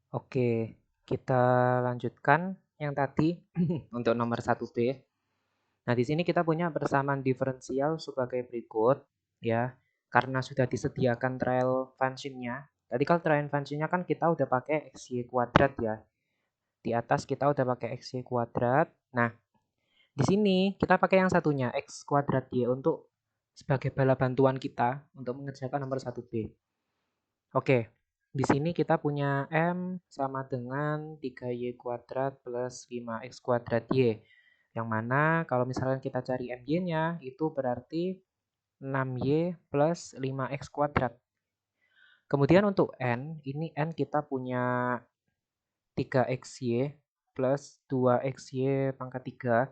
Oke, kita lanjutkan yang tadi untuk nomor 1B. Nah, di sini kita punya persamaan diferensial sebagai berikut ya. Karena sudah disediakan trial function-nya. Tadi kalau trial function-nya kan kita udah pakai XY kuadrat ya. Di atas kita udah pakai XY kuadrat. Nah, di sini kita pakai yang satunya X kuadrat Y untuk sebagai bala bantuan kita untuk mengerjakan nomor 1B. Oke, di sini kita punya M sama dengan 3Y kuadrat plus 5X kuadrat Y. Yang mana kalau misalkan kita cari MY-nya itu berarti 6Y plus 5X kuadrat. Kemudian untuk N, ini N kita punya 3XY plus 2XY pangkat 3.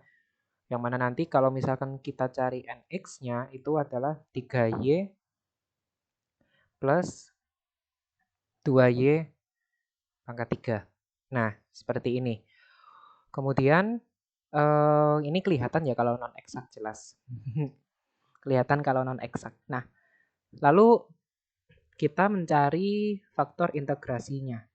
Yang mana nanti kalau misalkan kita cari NX-nya itu adalah 3Y plus 2Y pangkat 3. Nah, seperti ini. Kemudian ini kelihatan ya kalau non eksak jelas. Kelihatan kalau non eksak. Nah, lalu kita mencari faktor integrasinya.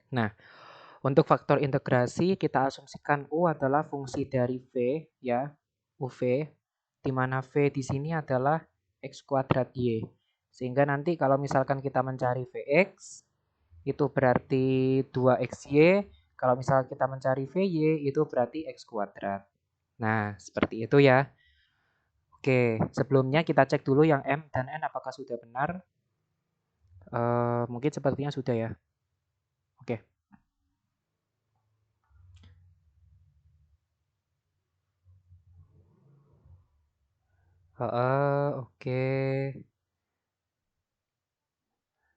Nah, untuk faktor integrasi kita asumsikan U adalah fungsi dari V ya, UV, di mana V di sini adalah X kuadrat Y. Sehingga nanti kalau misalkan kita mencari Vx itu berarti 2xy, kalau misalkan kita mencari Vy itu berarti X kuadrat. Nah, seperti itu ya. Oke, sebelumnya kita cek dulu yang M dan N apakah sudah benar. Mungkin sepertinya sudah ya. Oke. Oke.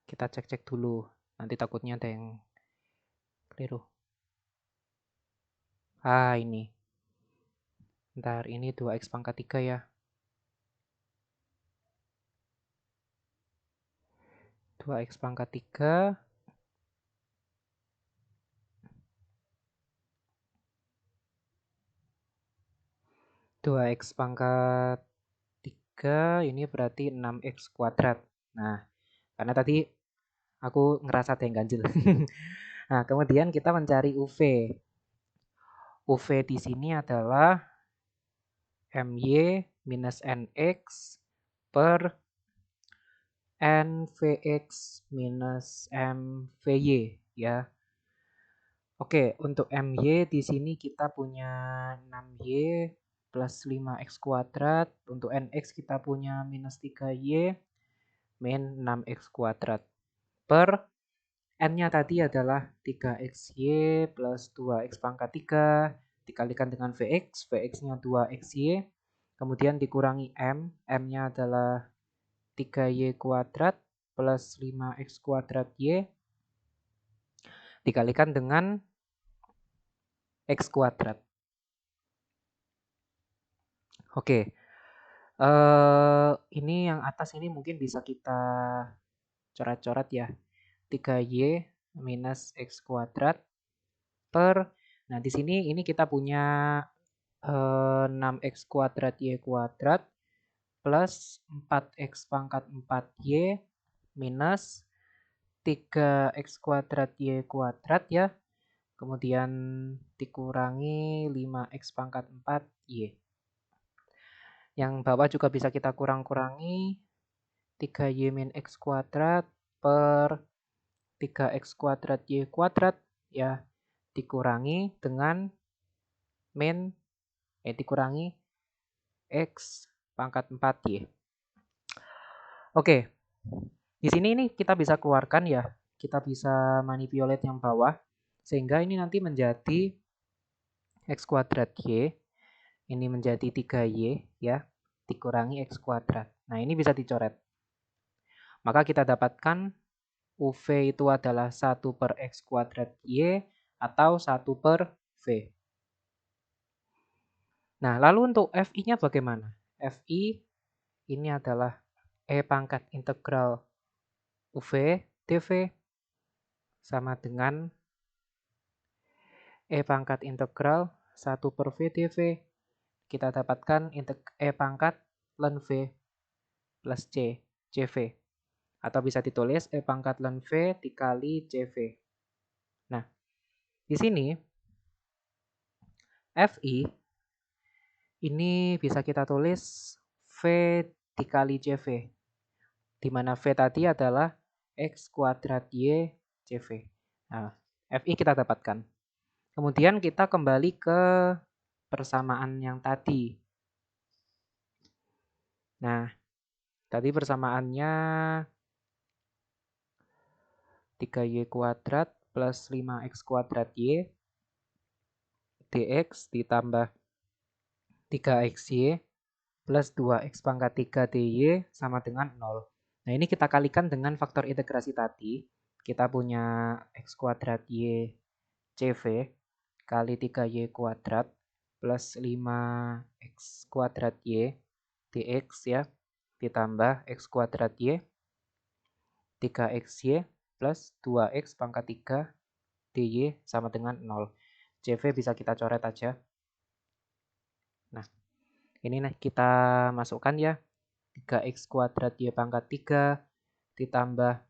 Kita cek-cek dulu. Nanti takutnya ada yang keliru. Ini. Ntar ini 2x pangkat 3 ya. 2x pangkat 3. 2x pangkat 3 ini berarti 6x kuadrat. Nah, karena tadi aku ngerasa ada yang ganjil. Nah, kemudian kita mencari UV. UV di sini adalah MY minus NX per NVX minus MVY ya. Oke, untuk MY di sini kita punya 6Y plus 5X kuadrat. Untuk NX kita punya minus 3Y min 6X kuadrat. Per N-nya tadi adalah 3XY plus 2X pangkat 3 dikalikan dengan Vx. Vx-nya 2XY. Kemudian dikurangi M. M-nya adalah 3Y kuadrat plus 5X kuadrat Y. Dikalikan dengan X kuadrat. Oke, ini yang atas ini mungkin bisa kita coret-coret ya. 3Y minus X kuadrat per, nah di sini ini kita punya 6X kuadrat Y kuadrat plus 4X pangkat 4Y minus 3X kuadrat Y kuadrat ya. Kemudian dikurangi 5X pangkat 4Y. Yang bawah juga bisa kita kurang-kurangi 3Y min X kuadrat per 3X kuadrat Y kuadrat ya. Dikurangi dengan dikurangi X pangkat 4Y. Oke, di sini ini kita bisa keluarkan ya. Kita bisa manipulate yang bawah. Sehingga ini nanti menjadi X kuadrat Y. Ini menjadi 3Y ya. Dikurangi X kuadrat. Nah ini bisa dicoret. Maka kita dapatkan UV itu adalah 1 per X kuadrat Y atau 1 per V. Nah lalu untuk FI-nya bagaimana? FI ini adalah E pangkat integral UV dV sama dengan E pangkat integral 1 per V dV. Kita dapatkan E pangkat ln V plus C. CV. Atau bisa ditulis E pangkat ln V dikali CV. Nah, di sini FI ini bisa kita tulis V dikali CV. Di mana V tadi adalah X kuadrat Y CV. Nah, FI kita dapatkan. Kemudian kita kembali ke persamaan yang tadi. Nah, tadi persamaannya 3Y kuadrat plus 5X kuadrat Y dx ditambah 3XY plus 2X pangkat 3 DY sama dengan 0. Nah, ini kita kalikan dengan faktor integrasi tadi. Kita punya X kuadrat Y CV kali 3Y kuadrat plus 5X kuadrat Y dx ya, ditambah X kuadrat Y 3XY plus 2X pangkat 3 DY sama dengan 0. CV bisa kita coret aja. Nah, ini nih kita masukkan ya. 3X kuadrat Y pangkat 3 ditambah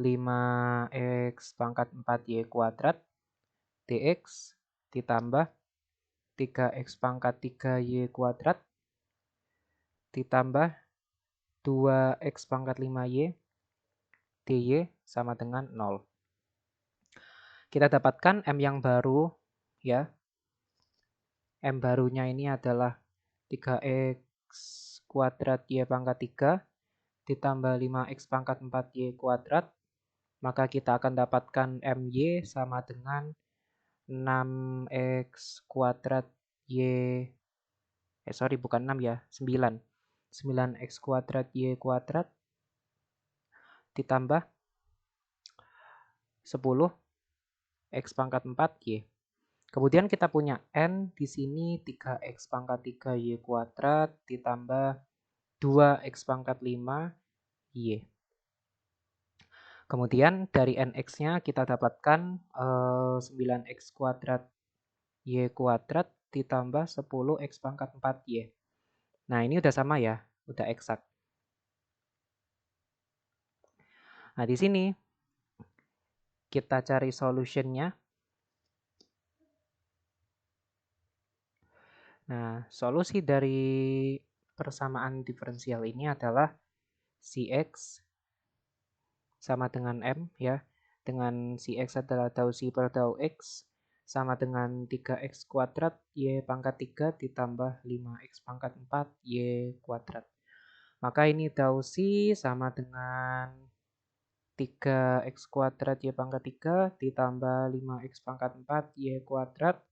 5X pangkat 4Y kuadrat dx ditambah 3X pangkat 3Y kuadrat ditambah 2X pangkat 5Y dy sama dengan 0. Kita dapatkan M yang baru ya. M barunya ini adalah 3X kuadrat Y pangkat 3 ditambah 5X pangkat 4Y kuadrat. Maka kita akan dapatkan MY sama dengan 6X kuadrat Y. Bukan 6 ya, 9. 9X kuadrat Y kuadrat ditambah 10 X pangkat 4 Y. Kemudian kita punya N di sini 3X pangkat 3 Y kuadrat ditambah 2X pangkat 5 Y. Kemudian dari NX-nya kita dapatkan 9X kuadrat Y kuadrat ditambah 10X pangkat 4Y. Nah, ini udah sama ya, udah eksak. Nah, di sini kita cari solutionnya. Nah, solusi dari persamaan diferensial ini adalah Cx sama dengan M ya. Dengan Cx adalah dou C per dou X sama dengan 3X kuadrat Y pangkat 3 ditambah 5X pangkat 4 Y kuadrat. Maka ini dou C sama dengan 3X kuadrat Y pangkat 3 ditambah 5X pangkat 4 Y kuadrat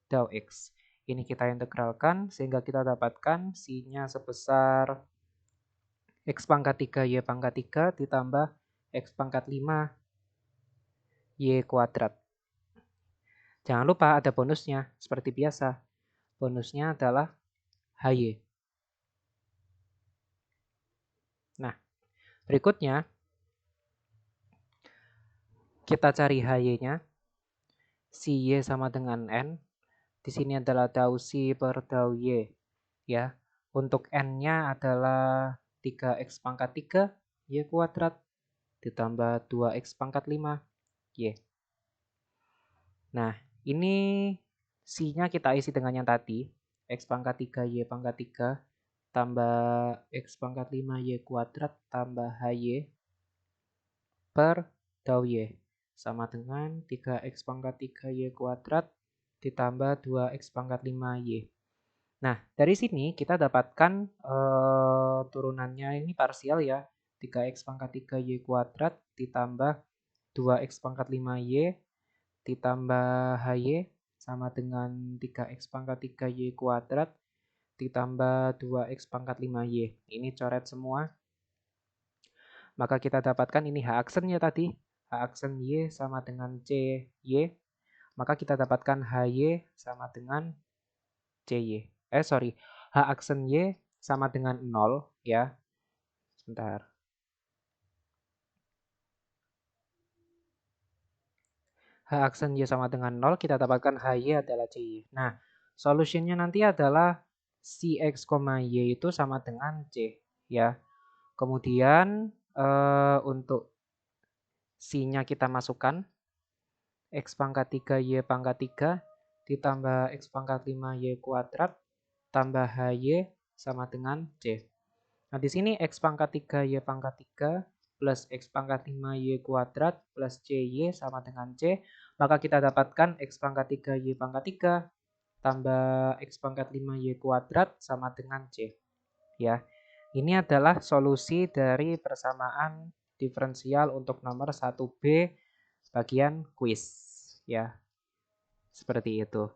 dou X. Ini kita integralkan sehingga kita dapatkan C-nya sebesar X pangkat 3 Y pangkat 3 ditambah X pangkat 5 Y kuadrat. Jangan lupa ada bonusnya, seperti biasa. Bonusnya adalah HY. Nah, berikutnya kita cari HY-nya. Si Y sama dengan N. Di sini adalah dou C per dou Y. Ya, untuk N-nya adalah 3X pangkat 3 Y kuadrat ditambah 2X pangkat 5 Y. Nah, ini C-nya kita isi dengan yang tadi. X pangkat 3 Y pangkat 3 tambah X pangkat 5 Y kuadrat tambah HY per dou Y. Sama dengan 3X pangkat 3 Y kuadrat ditambah 2X pangkat 5 Y. Nah, dari sini kita dapatkan turunannya ini parsial ya. 3X pangkat 3 Y kuadrat ditambah 2X pangkat 5 Y ditambah HY sama dengan 3X pangkat 3 Y kuadrat ditambah 2X pangkat 5Y. Ini coret semua. Maka kita dapatkan ini H aksennya tadi. H aksen Y sama dengan CY. Maka kita dapatkan HY sama dengan CY. H aksen Y sama dengan 0 ya. Sebentar. H aksen Y sama dengan 0, kita dapatkan HY adalah CY. Nah, solusinya nanti adalah CX, Y itu sama dengan C ya. Kemudian untuk C-nya kita masukkan X pangkat 3 Y pangkat 3 ditambah X pangkat 5 Y kuadrat tambah HY sama dengan C. Nah, di sini X pangkat 3 Y pangkat 3 plus X pangkat 5 Y kuadrat plus CY sama dengan C. Maka kita dapatkan X pangkat 3 Y pangkat 3 tambah X pangkat 5 Y kuadrat sama dengan C. Ya, ini adalah solusi dari persamaan diferensial untuk nomor 1B bagian kuis. Ya, seperti itu.